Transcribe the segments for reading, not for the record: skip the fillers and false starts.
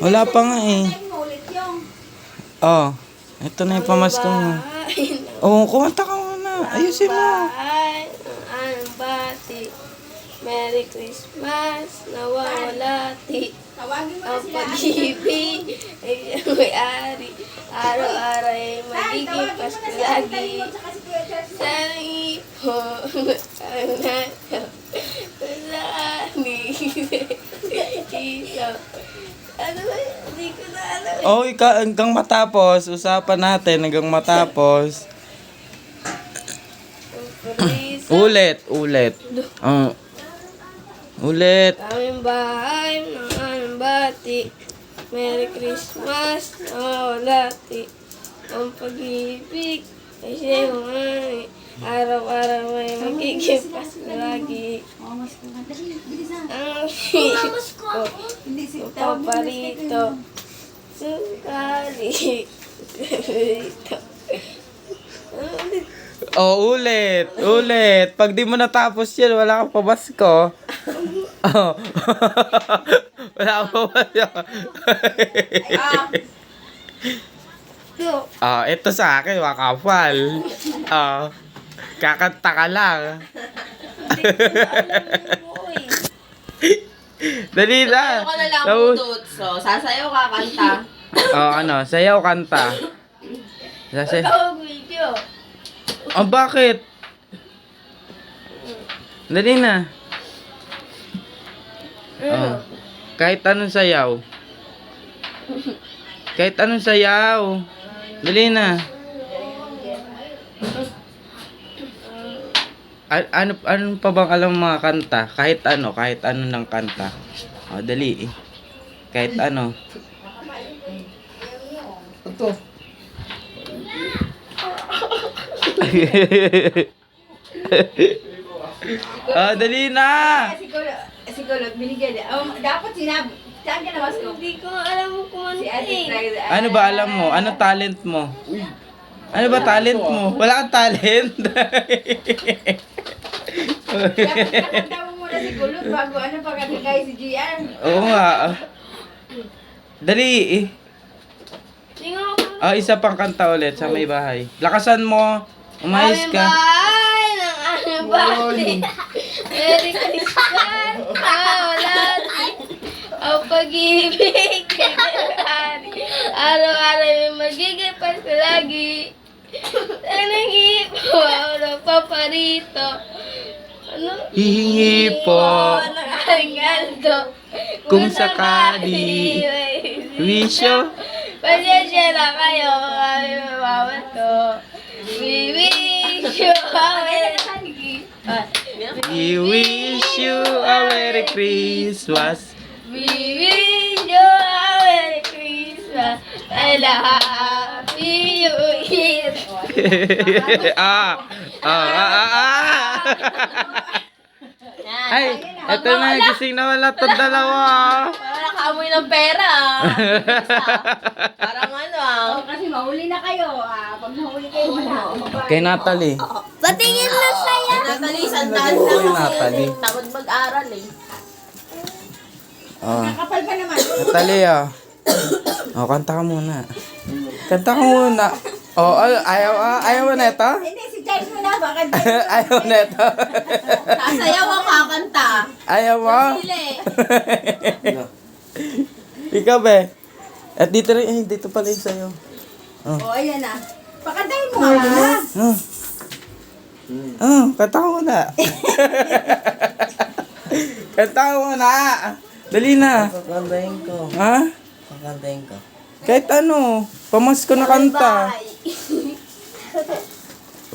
Wala pa nga eh. Oh, ito na yung pamasko mo. Oh, kumanta ka muna. Ayusin mo. Ang bati. Merry Christmas, nawawalati. Ang pag-ibig ay may-ari. Araw-araw ay magiging Pasko lagi. Sana ipo ang nakaw. Saan isaw. Ano ba? Hindi ko na alam. Oh, hanggang matapos. Usapan natin hanggang matapos. Ulit. Ulit. Aming bahay, mga bati. Merry Christmas, nawawalati. Ang pag-ibig ay siya'y umani. Araw-araw may magiging Pasko lagi. Ang paparito. Sukali. Ito. Oh, ulit. Pag di mo natapos yan, wala kang pabasko. Oh. Wala kang pabasko. Ito sa akin, wakafal. Kakanta ka lang. Dali na. Sasayaw ka na lang budot. So, sasayaw ka, kanta. Sayaw, kanta. Ikaw, video. Bakit? Dali na. Kahit anong sayaw. Dali na. Ano pa bang alam mga kanta? Kahit ano ng kanta. Dali eh. Kahit ano. Ito. Dali na. Siguro, binigyan niya. Dapat sinabi. Saan ka na Pasko? Hindi ko alam kung Si ano Ate eh. Ano ba alam mo? Ano talent mo? Ano ba talent mo? Wala kang talent. Dapat kakanta mo muna si Kulot bago pagkakagay si Gian. Oo nga. Dali eh. Hindi nga ako. Isa pang kanta ulit sa may bahay. Lakasan mo. Umayos Aming ka. bahay ng aming bati. Merry Christmas, nawawalati. Ang pag-ibig ay may-ari. Araw-araw may magiging Pasko lagi. Sanang ipo ng paparito. Ano? Hihingi po. Ng aldo. Kung sakali. Wisyo. Pasensya na kayo kami mamato. We wish you a Merry Christmas. We wish you a Merry Christmas and a Happy New Year. Ay, eto na, gising na wala to dalawa. Parang nakaamoy ng pera. Parang kasi mahuli na kayo. Pag nahuli kayo, wala. Kay Natalie. Patingin na saya. Natalie, sandaan Uy, lang Natalie. Tamad mag-aral eh. Nakapal pa naman. Natalie, kanta ka muna. Ayaw mo na ito? Hindi, si Charles mo na. Baka Ayaw mo na ito? sasayaw ang kakanta. Ayaw mo? Sile. Ikaw be. At dito rin, dito pala yung sayo. Ayan na. Pakantahin mo nga. Kanta ka muna. Kanta ka muna. Dali na. Kakantahin ko. Ha? Kakantahin ko. Kahit ano, pamasko na kanta.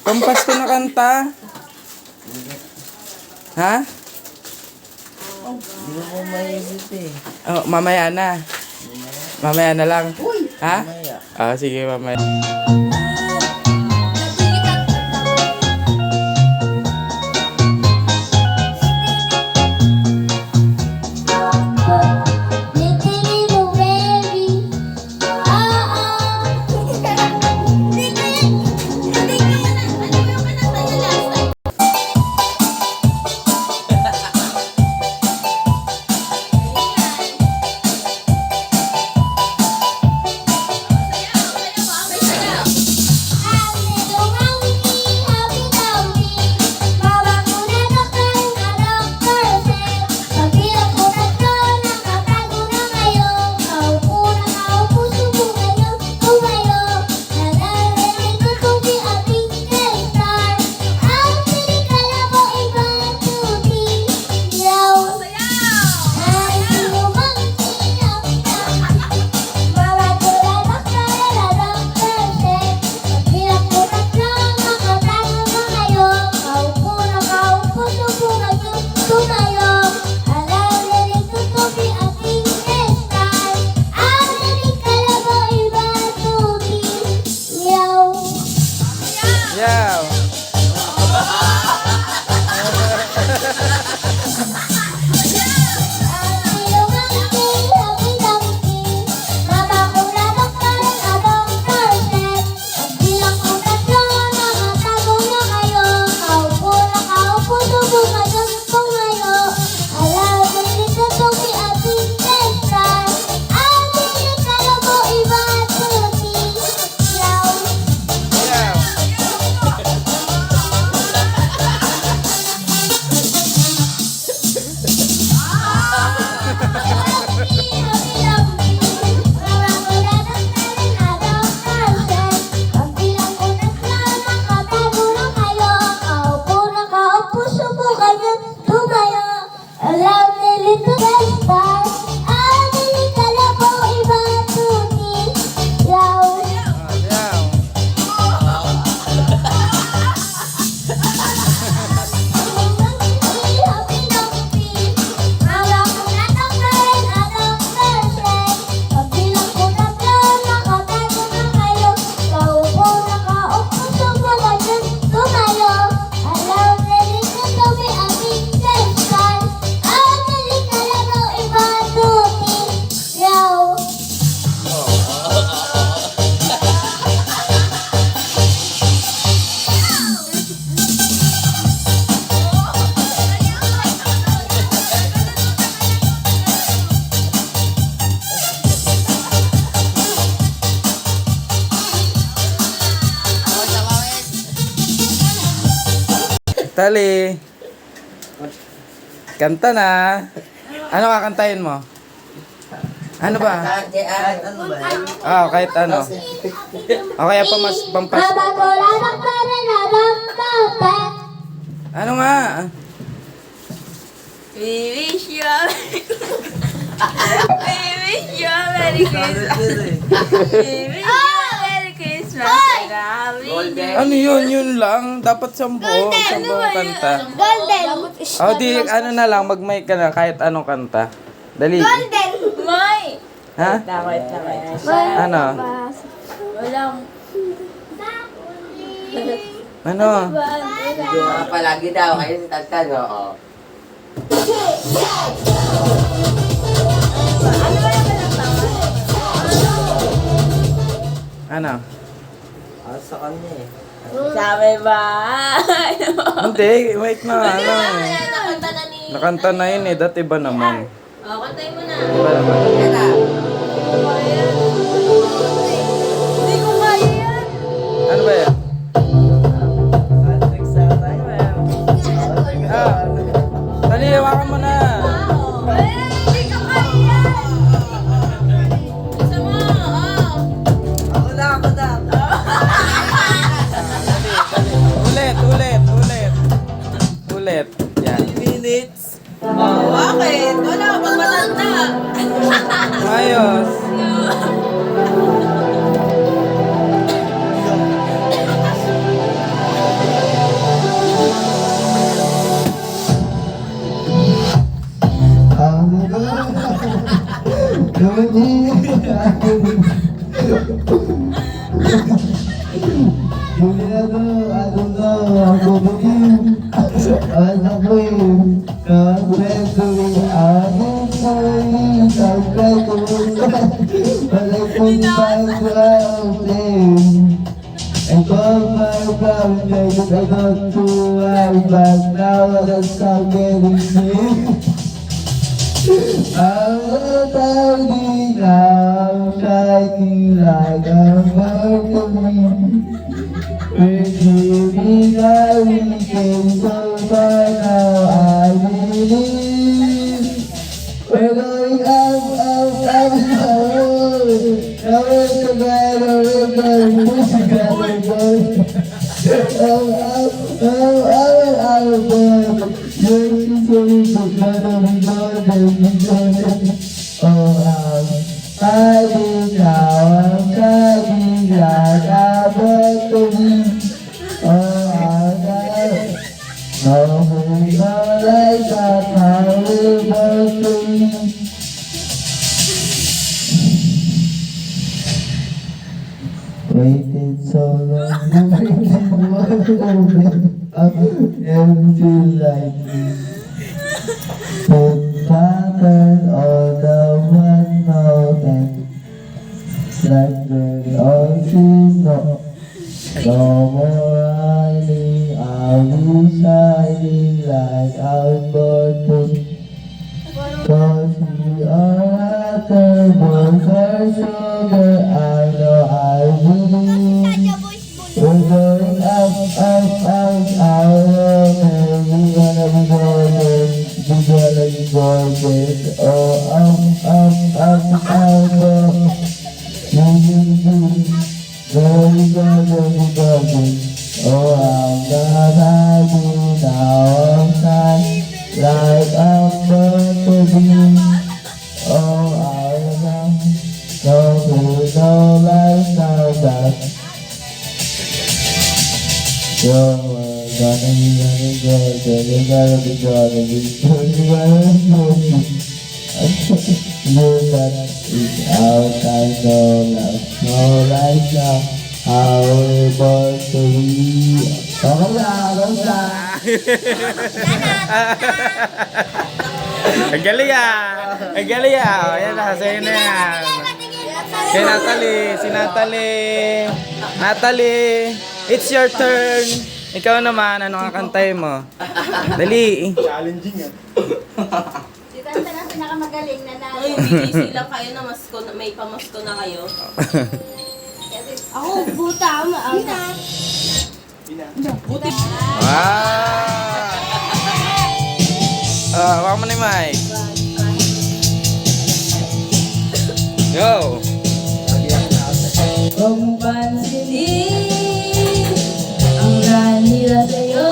Pampasko na kanta. Ha? Hindi ko po maisip eh. Mamaya na. Mamaya na lang. Ha? Mamaya. Sige, mamaya. Tali. Kanta na. Ano kakantahin mo? Ano ba? Ano ba yan? Kahit ano. O kaya pa mas pampas. Ano nga? We wish you a We wish you a Merry Christmas. We wish you a Merry Christmas. and a Happy New Year. Ano yun? Yun lang. Dapat 10. 10 kanta. Golden. O di, ano na lang. Mag-mic ka na kahit anong kanta. Dali. May. Ha? Wait. Ano? Walang. Ano? Video ka palagi daw, kayo si Tatan, oo. Ano? Sa kanya eh. Sabi ba? Hindi, mic na. Ano? Nakanta na ni. Nakanta na yun eh. Dati ba naman? Kantayin mo na. Iba naman. Yan na. Hindi ko kaya yan. Ano ba yan? Dali, hawakan mo na. Hindi ko kaya yan. Gusto mo? Ako na. Ulit. Yan. 3 minutes. Bakit? Wala ka pang matanda. Ayos. And all my problems I got to life, but now I start getting sick. I'm tidy now, shining like a mercury. We're dreaming that we came so far now, I believe. We're going up, up, now we're together, we're going together, Waited so long, empty like this. Put pattern on the one mountain, like the ocean. No more running, I'll be shining like outboard too. Cause we are at the boys are sugar, I know I believe. We're going up, and we're gonna be golden, we're gonna be golden. Oh, we're gonna be golden. Oh, I'm gonna be now outside, like I'm born to be. Oh, I am no life now that you're gonna be good, you're gonna be good, you're gonna be good. You got it out, I know love, no life now, how we're born to be. Oh, Ang galing ah. Ang galing ah. Ayan na, sa'yo na yan. Kay Natalie, si Natalie. Natalie, it's your turn. Ikaw naman, ano kakantay mo? Dali. Si Tanta na pinakamagaling na na. Ay, busy lang kayo na may pamasko na kayo. Ako, buta. Wow! Go! Huwag mong pansinin ang nila sa'yo.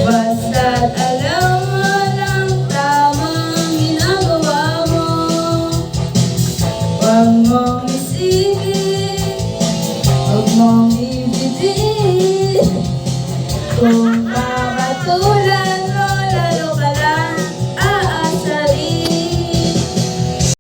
Basta't alam mo lang tamang ginagawa mo. Huwag mong